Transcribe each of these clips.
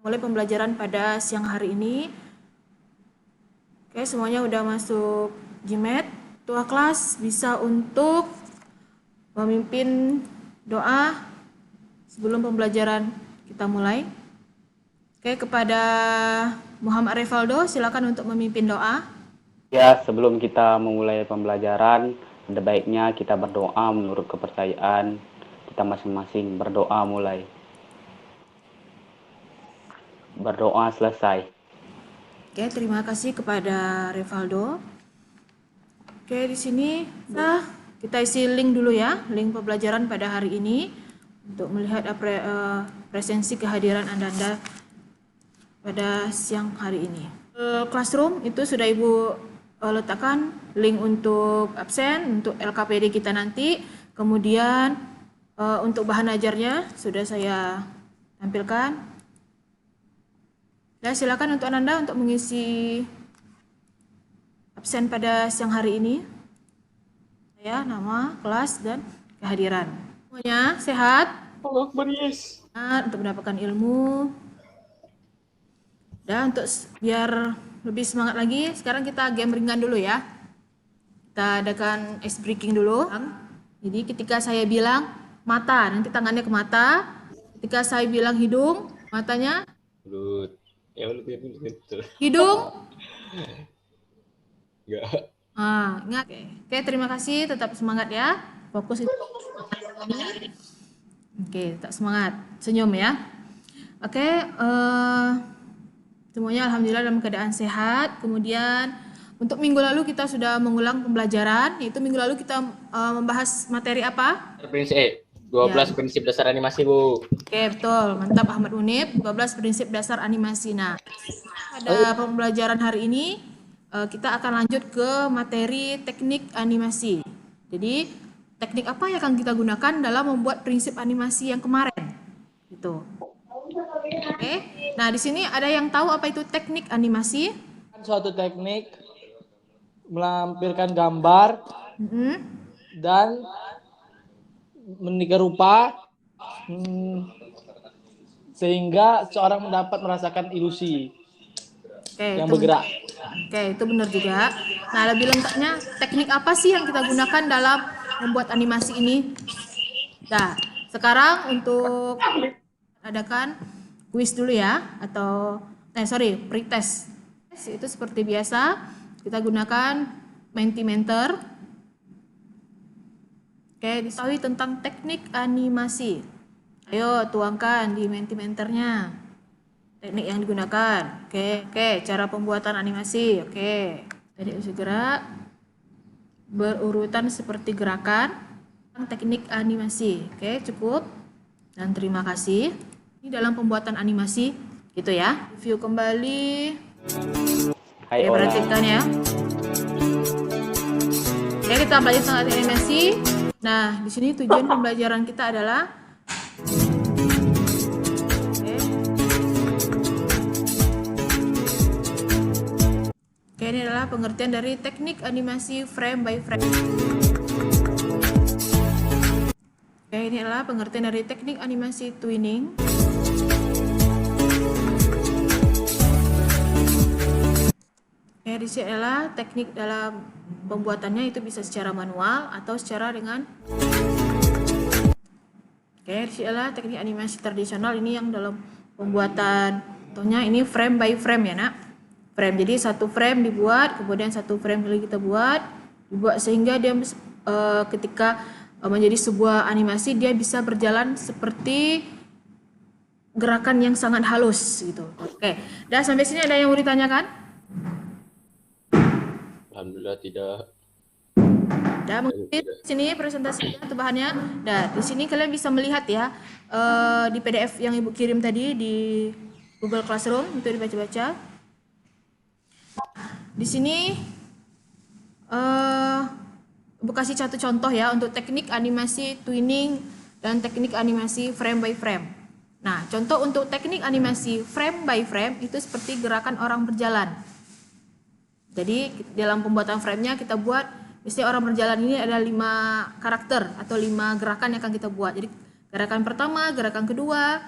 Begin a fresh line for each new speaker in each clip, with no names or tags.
Mulai pembelajaran pada siang hari ini. Oke, semuanya udah masuk GMAT. Ketua kelas bisa untuk memimpin doa sebelum pembelajaran kita mulai. Oke, kepada Muhammad Rivaldo, silakan untuk memimpin doa.
Ya, sebelum kita memulai pembelajaran, ada baiknya kita berdoa menurut kepercayaan kita masing-masing. Berdoa mulai. Berdoa selesai.
Oke, terima kasih kepada Rivaldo. Oke, di sini kita isi link dulu ya, link pembelajaran pada hari ini untuk melihat presensi kehadiran Anda pada siang hari ini. Classroom itu sudah Ibu letakkan link untuk absen, untuk LKPD kita nanti, kemudian untuk bahan ajarnya sudah saya tampilkan. Dan silakan untuk Anda untuk mengisi absen pada siang hari ini. Saya, nama, kelas, dan kehadiran. Semuanya sehat?
Allah Akbar, yes.
Untuk mendapatkan ilmu. Dan untuk biar lebih semangat lagi, sekarang kita game ringan dulu ya. Kita adakan ice breaking dulu. Jadi ketika saya bilang mata, nanti tangannya ke mata. Ketika saya bilang hidung, matanya
Mulut. Ya mulut.
hidung.
Enggak.
Ingat. Oke, terima kasih. Tetap semangat ya. Fokus itu. Oke, tetap semangat. Senyum ya. Oke, semuanya alhamdulillah dalam keadaan sehat. Kemudian untuk minggu lalu kita sudah mengulang pembelajaran. Yaitu minggu lalu kita membahas materi apa?
Prinsip 12 prinsip dasar animasi, Bu.
Oke, betul. Mantap Ahmad Unip, 12 prinsip dasar animasi. Nah, pada pembelajaran hari ini kita akan lanjut ke materi teknik animasi. Jadi, teknik apa yang akan kita gunakan dalam membuat prinsip animasi yang kemarin? Gitu. Oke. Nah, di sini ada yang tahu apa itu teknik animasi?
Suatu teknik melampirkan gambar dan meniga rupa sehingga seorang dapat merasakan ilusi yang bergerak.
Oke, itu benar juga. Nah, lebih lengkapnya teknik apa sih yang kita gunakan dalam membuat animasi ini? Nah, sekarang untuk adakan kuis dulu ya, atau pretest. Itu seperti biasa kita gunakan Mentimeter. Oke, diketahui tentang teknik animasi. Ayo tuangkan di Mentimeternya teknik yang digunakan. Oke, cara pembuatan animasi. Oke, tadi segera berurutan seperti gerakan teknik animasi. Oke, cukup dan terima kasih. Ini dalam pembuatan animasi gitu ya. Review kembali.
Hai,
Oke, perhatikan ya. Oke, kita belajar tentang animasi. Nah, di sini tujuan pembelajaran kita adalah ini adalah pengertian dari teknik animasi frame by frame. Ini adalah pengertian dari teknik animasi twinning. Di sini adalah teknik dalam pembuatannya, itu bisa secara manual atau secara dengan di sini adalah teknik animasi tradisional, ini yang dalam pembuatan contohnya ini frame by frame ya nak. Frame, jadi satu frame dibuat, kemudian satu frame lagi kita dibuat sehingga dia ketika menjadi sebuah animasi dia bisa berjalan seperti gerakan yang sangat halus gitu. Oke, dan sampai sini ada yang mau ditanyakan?
Alhamdulillah tidak.
Dan mungkin sini presentasinya atau bahannya. Nah, di sini kalian bisa melihat ya di PDF yang Ibu kirim tadi di Google Classroom, itu dibaca-baca. Di sini Ibu kasih satu contoh ya untuk teknik animasi twinning dan teknik animasi frame by frame. Nah, contoh untuk teknik animasi frame by frame itu seperti gerakan orang berjalan. Jadi dalam pembuatan frame-nya kita buat, misalnya orang berjalan ini ada 5 karakter atau 5 gerakan yang akan kita buat. Jadi gerakan pertama, gerakan kedua,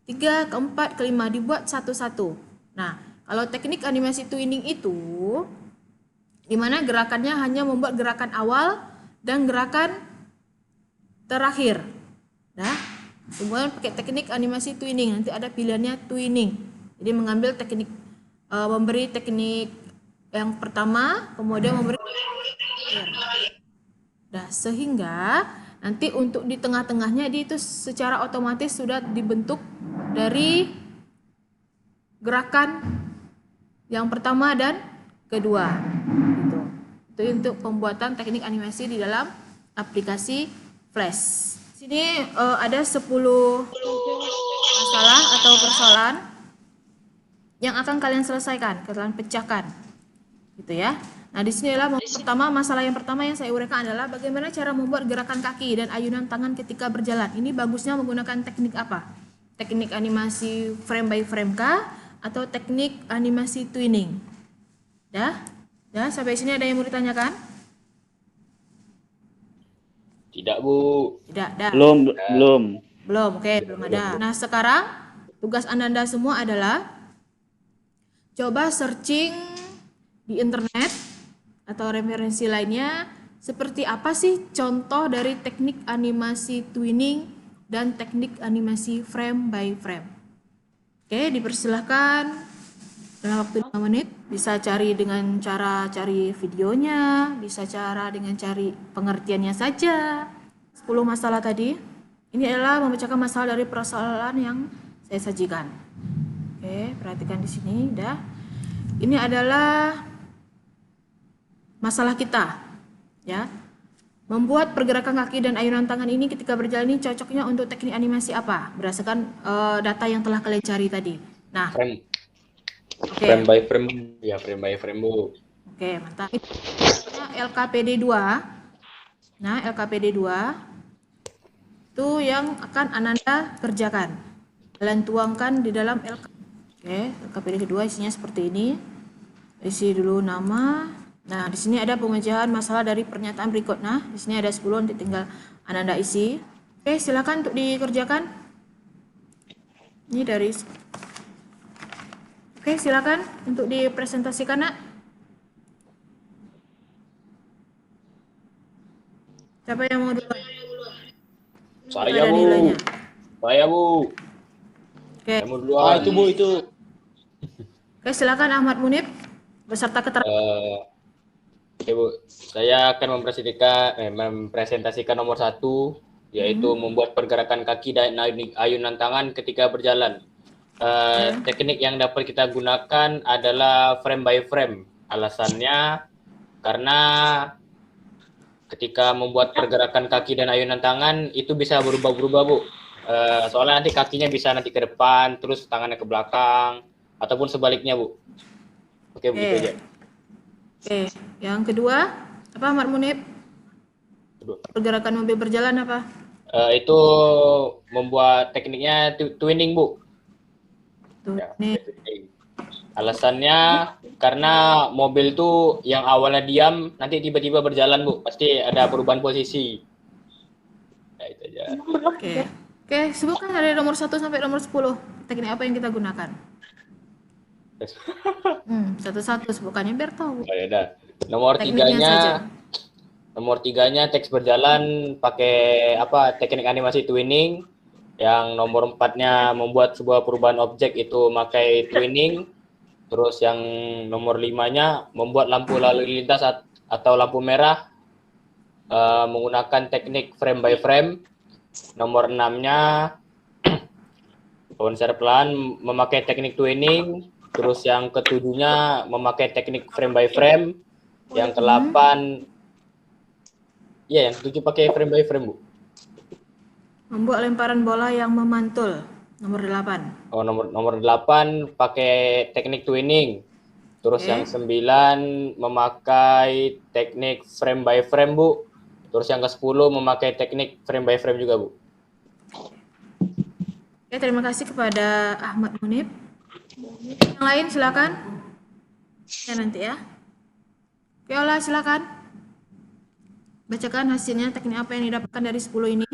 3, ke 4, ke 5 dibuat satu-satu. Nah, kalau teknik animasi twinning itu di mana gerakannya hanya membuat gerakan awal dan gerakan terakhir. Nah, kemudian pakai teknik animasi twinning, nanti ada pilihannya twinning. Jadi mengambil teknik memberi teknik yang pertama, kemudian memberi terakhir. Nah, sehingga nanti untuk di tengah-tengahnya itu secara otomatis sudah dibentuk dari gerakan yang pertama dan kedua. Gitu. Itu untuk pembuatan teknik animasi di dalam aplikasi Flash. Sini ada 10 masalah atau persoalan yang akan kalian selesaikan, kalian pecahkan. Gitu ya. Nah, di sini adalah masalah yang pertama yang saya uraikan adalah bagaimana cara membuat gerakan kaki dan ayunan tangan ketika berjalan. Ini bagusnya menggunakan teknik apa? Teknik animasi frame by frame kah atau teknik animasi twinning? Ya? Ya, sampai sini ada yang mau ditanyakan?
Tidak, Bu.
Tidak, dah.
Belum.
Belum, oke, belum ada. Nah, sekarang tugas Anda semua adalah coba searching di internet atau referensi lainnya seperti apa sih contoh dari teknik animasi twinning dan teknik animasi frame by frame. Oke, dipersilahkan dalam waktu 5 menit bisa cari dengan cara cari videonya, bisa cara dengan cari pengertiannya saja. 10 masalah tadi. Ini adalah memecahkan masalah dari persoalan yang saya sajikan. Oke, perhatikan di sini, dah. Ini adalah masalah kita, ya. Membuat pergerakan kaki dan ayunan tangan ini ketika berjalan ini cocoknya untuk teknik animasi apa? Berdasarkan data yang telah kalian cari tadi. Nah,
Frame.
oke.
Frame by frame. Ya, frame by frame, Bu.
Oke, mantap. Ini LKPD 2. Nah, LKPD 2 itu yang akan Ananda kerjakan. Kalian tuangkan di dalam Oke, LKPD kedua isinya seperti ini. Isi dulu nama. Nah, di sini ada pemecahan masalah dari pernyataan berikut. Nah, di sini ada 10, nanti tinggal Ananda isi. Oke, silakan untuk dikerjakan. Ini dari Oke, silakan untuk dipresentasikan, Nak. Siapa yang mau duluan?
Saya,
Ada
Bu.
nilainya.
Saya, Bu.
Oke.
Saya mau duluan.
itu Bu, itu.
Oke, silakan Ahmad Munib beserta keterangan.
Oke, Bu. Saya akan mempresentasikan nomor 1, yaitu membuat pergerakan kaki dan ayunan tangan ketika berjalan. Teknik yang dapat kita gunakan adalah frame by frame. Alasannya karena ketika membuat pergerakan kaki dan ayunan tangan itu bisa berubah-berubah, Bu. Soalnya nanti kakinya bisa nanti ke depan, terus tangannya ke belakang, ataupun sebaliknya, Bu. Oke, begitu aja.
Oke, yang kedua apa Ahmad Munib? Pergerakan mobil berjalan apa?
Itu membuat tekniknya twinning, Bu. Ya,
Nih.
alasannya karena mobil tuh yang awalnya diam nanti tiba-tiba berjalan, Bu. Pasti ada perubahan posisi. Ya, itu aja.
Oke, sebutkan dari nomor 1 sampai nomor 10. Teknik apa yang kita gunakan? Satu-satu sebutkannya biar tahu.
Oh, ya udah. Nomor
Tekniknya saja.
Nomor 3-nya teks berjalan pakai teknik animasi twinning. Yang nomor 4-nya membuat sebuah perubahan objek itu pakai twinning. Terus yang nomor 5-nya membuat lampu lalu lintas atau lampu merah menggunakan teknik frame by frame. Nomor 6-nya konser pelan memakai teknik twinning. Terus yang ke-7-nya memakai teknik frame by frame. Yang ke-8 yang ke-7 pakai frame by frame, Bu.
Membuat lemparan bola yang memantul. Nomor 8.
Oh, nomor 8 pakai teknik twinning. Terus yang 9 memakai teknik frame by frame, Bu. Terus yang ke-10 memakai teknik frame by frame juga, Bu.
Oke, terima kasih kepada Ahmad Munib. Yang lain silakan. Ya nanti ya. Oke, Ola silakan. Bacakan hasilnya teknik apa yang didapatkan dari 10 ini.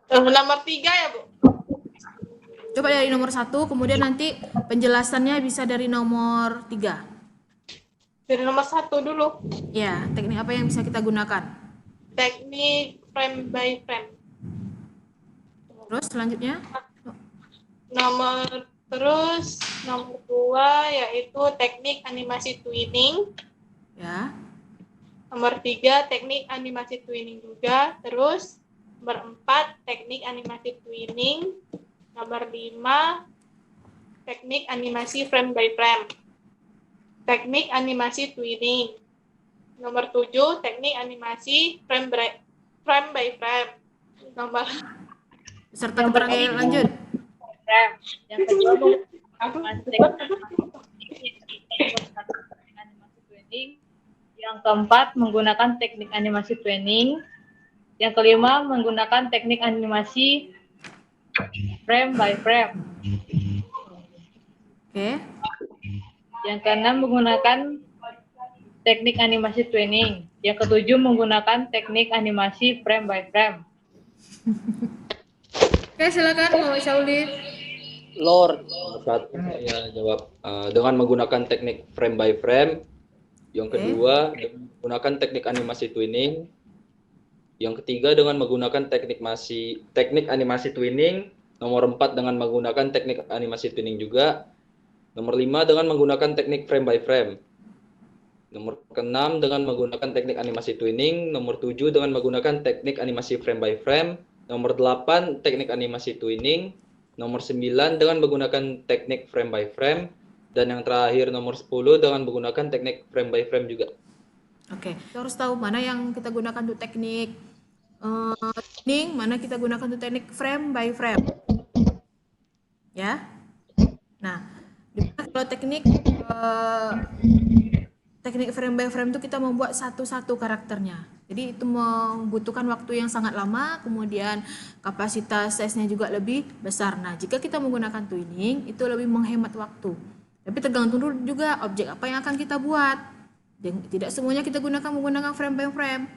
Nomor 3 ya, Bu?
Coba dari nomor 1, kemudian nanti penjelasannya bisa dari nomor 3.
Dari nomor 1 dulu.
Ya, teknik apa yang bisa kita gunakan?
Teknik frame by frame.
Terus selanjutnya?
Nomor 2 yaitu teknik animasi twinning.
Ya.
Nomor 3 teknik animasi twinning juga. Terus nomor 4 teknik animasi twinning. Nomor 5 teknik animasi frame by frame. Teknik animasi twinning. Nomor 7 teknik animasi frame by frame. Nomor
Serta keterangan lanjut.
Yang kedua menggunakan teknik animasi twinning. Yang keempat menggunakan teknik animasi twinning. Yang kelima menggunakan teknik animasi frame by frame.
Oke.
Yang keenam menggunakan teknik animasi twinning. Yang ketujuh menggunakan teknik animasi frame by frame.
Oke, silakan Pak Syauli.
Lord.
Satu saya jawab dengan menggunakan teknik frame by frame. Yang kedua dengan menggunakan teknik animasi twinning. Yang ketiga dengan menggunakan teknik animasi twinning. Nomor 4 dengan menggunakan teknik animasi twinning juga. Nomor 5 dengan menggunakan teknik frame by frame. Nomor 6 dengan menggunakan teknik animasi twinning. Nomor 7 dengan menggunakan teknik animasi frame by frame. Nomor 8 teknik animasi twinning. Nomor 9 dengan menggunakan teknik frame by frame. Dan yang terakhir nomor 10 dengan menggunakan teknik frame by frame juga.
Oke, kita harus tahu mana yang kita gunakan untuk teknik twinning, mana kita gunakan untuk teknik frame by frame. Ya. Nah, kalau teknik frame by frame itu kita membuat satu-satu karakternya. Jadi itu membutuhkan waktu yang sangat lama, kemudian kapasitas size-nya juga lebih besar. Nah, jika kita menggunakan twinning itu lebih menghemat waktu. Tapi tergantung dulu juga objek apa yang akan kita buat. Tidak semuanya kita menggunakan frame by frame.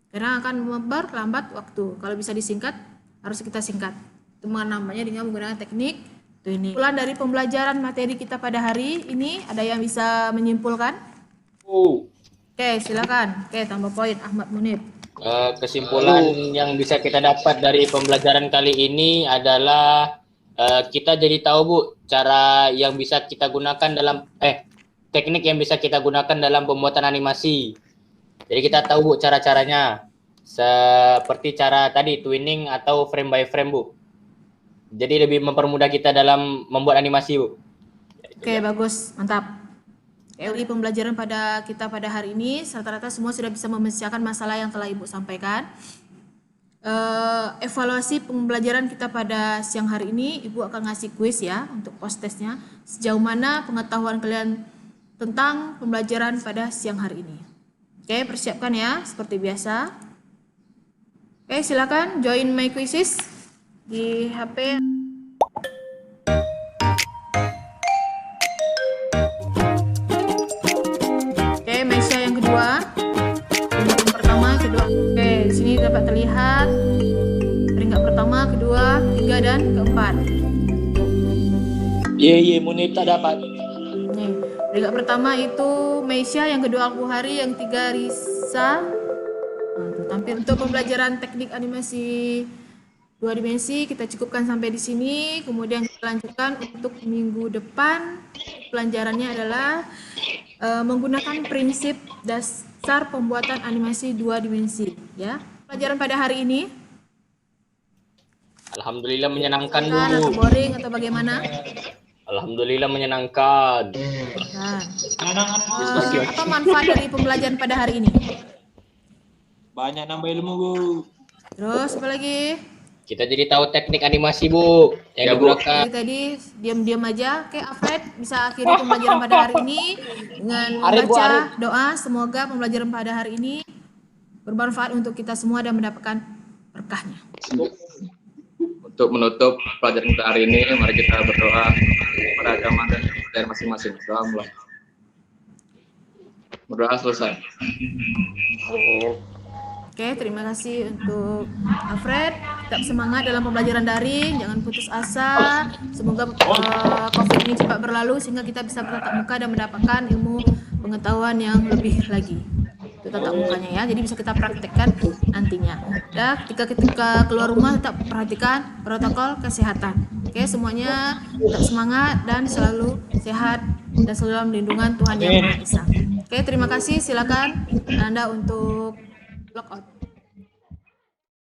Karena akan memperlambat waktu. Kalau bisa disingkat, harus kita singkat. Itu namanya dengan menggunakan teknik twinning. Kesimpulan dari pembelajaran materi kita pada hari ini, ada yang bisa menyimpulkan? Oke, silakan. Oke, tambah poin Ahmad Munir.
Kesimpulan yang bisa kita dapat dari pembelajaran kali ini adalah kita jadi tahu Bu cara yang bisa kita gunakan dalam teknik yang bisa kita gunakan dalam pembuatan animasi. Jadi kita tahu Bu cara-caranya seperti cara tadi twinning atau frame by frame Bu. Jadi lebih mempermudah kita dalam membuat animasi Bu.
Oke, bagus, mantap. Dari pembelajaran pada kita pada hari ini, rata-rata semua sudah bisa memecahkan masalah yang telah Ibu sampaikan. Evaluasi pembelajaran kita pada siang hari ini, Ibu akan ngasih kuis ya untuk post testnya. Sejauh mana pengetahuan kalian tentang pembelajaran pada siang hari ini. Oke, persiapkan ya seperti biasa. Oke, silakan join my quizzes di HP. Oke, di sini dapat terlihat peringkat pertama, kedua, ketiga, dan keempat.
Munib tak dapat.
Nih, peringkat pertama itu Meisya, yang kedua Al-Buhari, yang tiga Risa. Tampil untuk pembelajaran teknik animasi 2 dimensi kita cukupkan sampai di sini. Kemudian kita lanjutkan untuk minggu depan. Pelajarannya adalah menggunakan prinsip dasar pembuatan animasi 2 dimensi ya. Pelajaran pada hari ini
Alhamdulillah menyenangkan Bu.
atau boring atau bagaimana?
Alhamdulillah menyenangkan.
Apa manfaat dari pembelajaran pada hari ini?
Banyak nambah ilmu Bu.
Terus apa lagi?
Kita jadi tahu teknik animasi Bu yang digunakan.
Jadi tadi diam-diam aja. Oke, Alfred bisa akhiri pembelajaran pada hari ini dengan membaca doa. Semoga pembelajaran pada hari ini bermanfaat untuk kita semua dan mendapatkan berkahnya.
Untuk menutup pelajaran kita hari ini, mari kita berdoa kepada agama dan budaya masing-masing. Alhamdulillah. Berdoa selesai.
Oke, terima kasih untuk Alfred. Tetap semangat dalam pembelajaran daring, jangan putus asa. Semoga COVID ini cepat berlalu sehingga kita bisa bertatap muka dan mendapatkan ilmu pengetahuan yang lebih lagi. Itu tatap mukanya ya, jadi bisa kita praktekkan nantinya. Dan ketika keluar rumah tetap perhatikan protokol kesehatan. Oke, semuanya tetap semangat dan selalu sehat dan selalu dalam lindungan Tuhan Yang Maha Esa. Oke, terima kasih. Silakan Anda untuk log out.